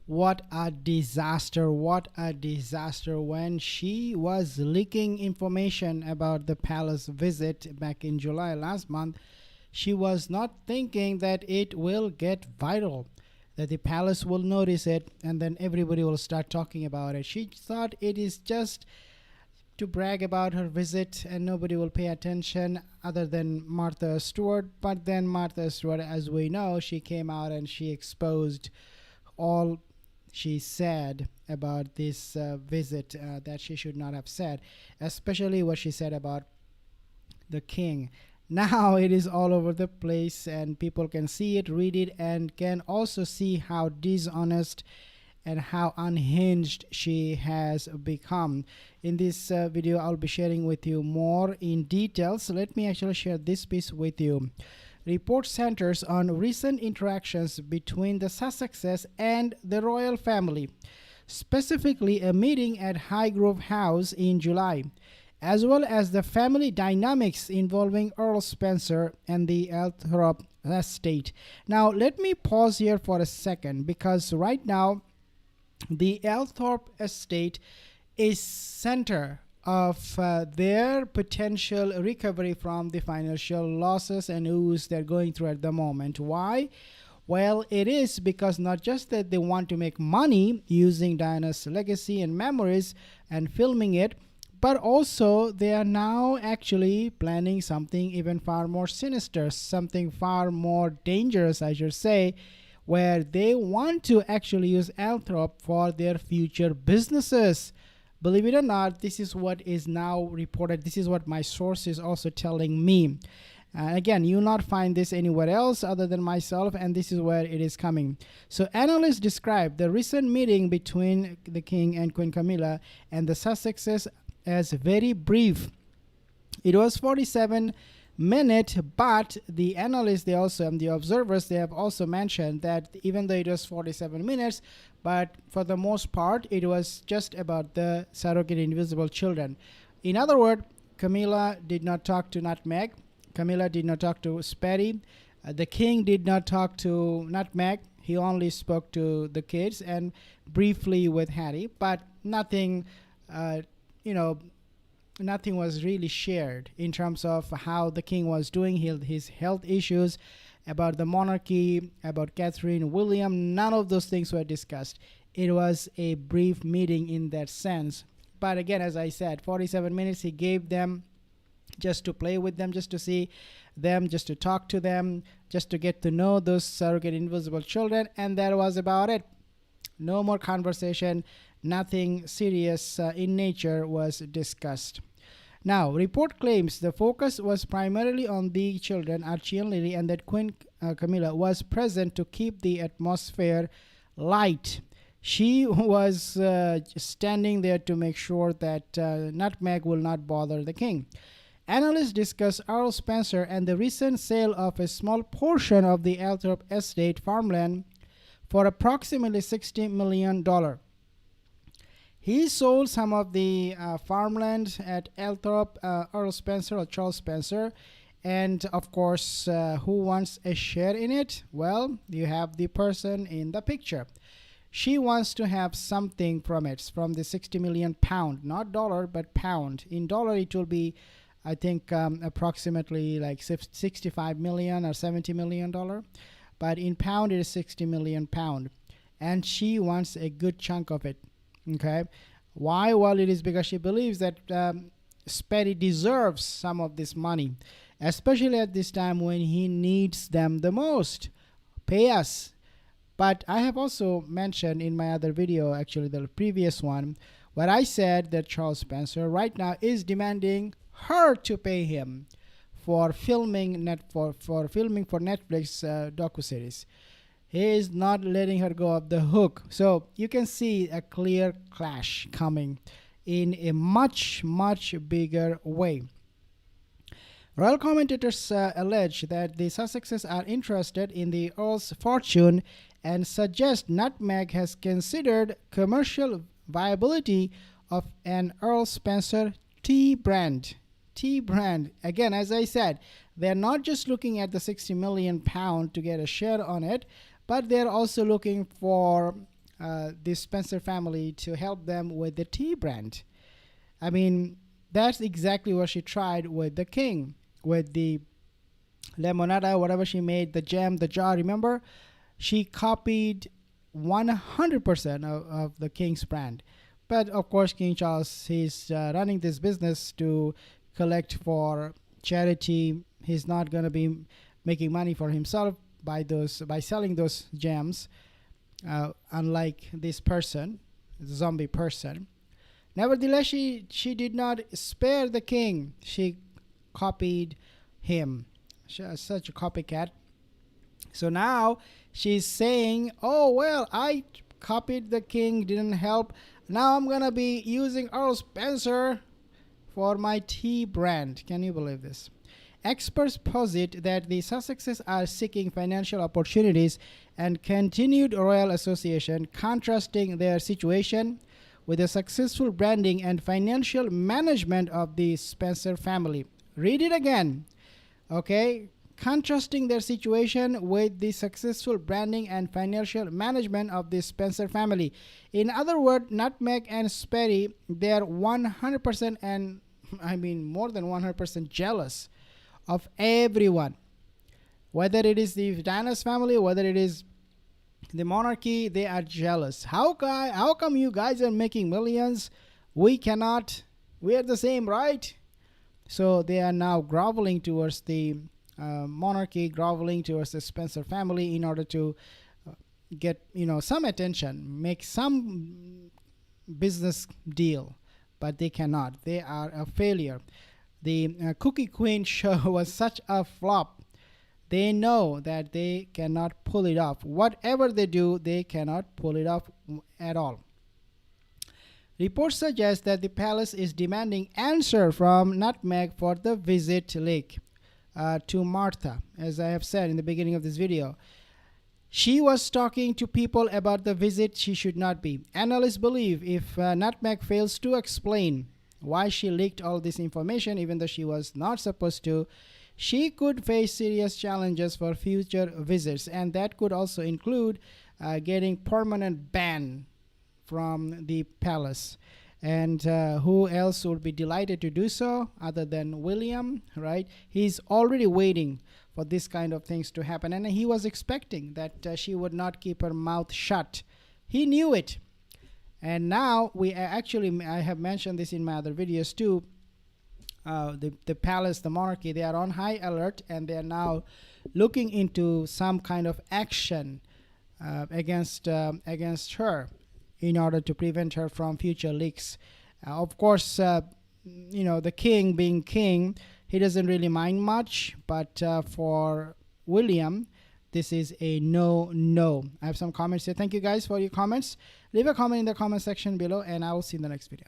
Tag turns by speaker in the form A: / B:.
A: What a disaster! What a disaster when she was leaking information about the palace visit back in July last month. She was not thinking that it will get viral, that the palace will notice it, and then everybody will start talking about it. She thought it is just to brag about her visit and nobody will pay attention other than Martha Stewart. But then Martha Stewart, as we know, she came out and she exposed all she said about this visit that she should not have said, especially what she said about the king. Now it is all over the place, and people can see it, read it, and can also see how dishonest and how unhinged she has become. In this video, I'll be sharing with you more in details. So let me actually share this piece with you. Report centers on recent interactions between the Sussexes and the royal family, specifically a meeting at Highgrove House in July, as well as the family dynamics involving Earl Spencer and the Althorp estate. Now, let me pause here for a second, because right now the Althorp estate is center of their potential recovery from the financial losses and woes they're going through at the moment. Why? Well, it is because not just that they want to make money using Diana's legacy and memories and filming it, but also they are now actually planning something even far more sinister, something far more dangerous, I should say, where they want to actually use Althorp for their future businesses. Believe it or not, this is what is now reported. This is what my source is also telling me. Again, you will not find this anywhere else other than myself, and this is where it is coming. So analysts describe the recent meeting between the King and Queen Camilla and the Sussexes as very brief. It was 47-minute, but the analysts, they also, and the observers, they have also mentioned that even though it was 47 minutes, but for the most part, it was just about the surrogate invisible children. In other words, Camilla did not talk to Nutmeg. Camilla did not talk to Sperry. The king did not talk to Nutmeg. He only spoke to the kids and briefly with Harry, but nothing, nothing was really shared in terms of how the king was doing, his health issues, about the monarchy, about Catherine, William. None of those things were discussed. It was a brief meeting in that sense. But again, as I said, 47 minutes he gave them just to play with them, just to see them, just to talk to them, just to get to know those surrogate invisible children, and that was about it. No more conversation, nothing serious in nature was discussed. Now, report claims the focus was primarily on the children, Archie and Lily, and that Queen Camilla was present to keep the atmosphere light. She was standing there to make sure that Nutmeg will not bother the king. Analysts discuss Earl Spencer and the recent sale of a small portion of the Althorp estate farmland for approximately $60 million. He sold some of the farmland at Althorp, Earl Spencer or Charles Spencer. And of course, who wants a share in it? Well, you have the person in the picture. She wants to have something from it, from the 60 million pound, not dollar, but pound. In dollar, it will be, I think, approximately like 65 million or 70 million dollar. But in pound, it is 60 million pound. And she wants a good chunk of it. Okay, why? Well, it is because she believes that Sperry deserves some of this money, especially at this time when he needs them the most. Pay us. But I have also mentioned in my other video, actually the previous one, where I said that Charles Spencer right now is demanding her to pay him for filming for filming for Netflix docuseries. He is not letting her go off the hook. So you can see a clear clash coming in a much, much bigger way. Royal commentators allege that the Sussexes are interested in the Earl's fortune and suggest Nutmeg has considered commercial viability of an Earl Spencer tea brand. Tea brand. Again, as I said, they're not just looking at the 60 million pound to get a share on it, but they're also looking for the Spencer family to help them with the tea brand. I mean, that's exactly what she tried with the king, with the lemonada, whatever she made, the jam, the jar. Remember, she copied 100% of the king's brand. But of course, King Charles, he's running this business to collect for charity. He's not going to be making money for himself by selling those jams, unlike this person, the zombie person. Nevertheless, she did not spare the king. She copied him. Such a copycat. So now she's saying, oh, well, I copied the king, didn't help. Now I'm going to be using Earl Spencer for my tea brand. Can you believe this? Experts posit that the Sussexes are seeking financial opportunities and continued royal association, contrasting their situation with the successful branding and financial management of the Spencer family. Read it again. Okay, contrasting their situation with the successful branding and financial management of the Spencer family. In other words, Nutmeg and Sperry, they're 100% and I mean more than 100% jealous of everyone. Whether it is the Diana's family, whether it is the monarchy, they are jealous. How come you guys are making millions? We cannot. We are the same, right? So they are now groveling towards the monarchy, groveling towards the Spencer family in order to get some attention, make some business deal, but they cannot. They are a failure. The Cookie Queen show was such a flop. They know that they cannot pull it off. Whatever they do, they cannot pull it off at all. Reports suggest that the palace is demanding answer from Nutmeg for the visit leak to Martha. As I have said in the beginning of this video, she was talking to people about the visit she should not be. Analysts believe if Nutmeg fails to explain why she leaked all this information, even though she was not supposed to, she could face serious challenges for future visits, and that could also include getting permanent ban from the palace. And who else would be delighted to do so other than William, right? He's already waiting for this kind of things to happen, and he was expecting that she would not keep her mouth shut. He knew it. And now I have mentioned this in my other videos too. The palace, the monarchy, they are on high alert, and they are now looking into some kind of action against her in order to prevent her from future leaks. Of course, the king being king, he doesn't really mind much, but for William, this is a no. I have some comments here. Thank you guys for your comments. Leave a comment in the comment section below, and I will see you in the next video.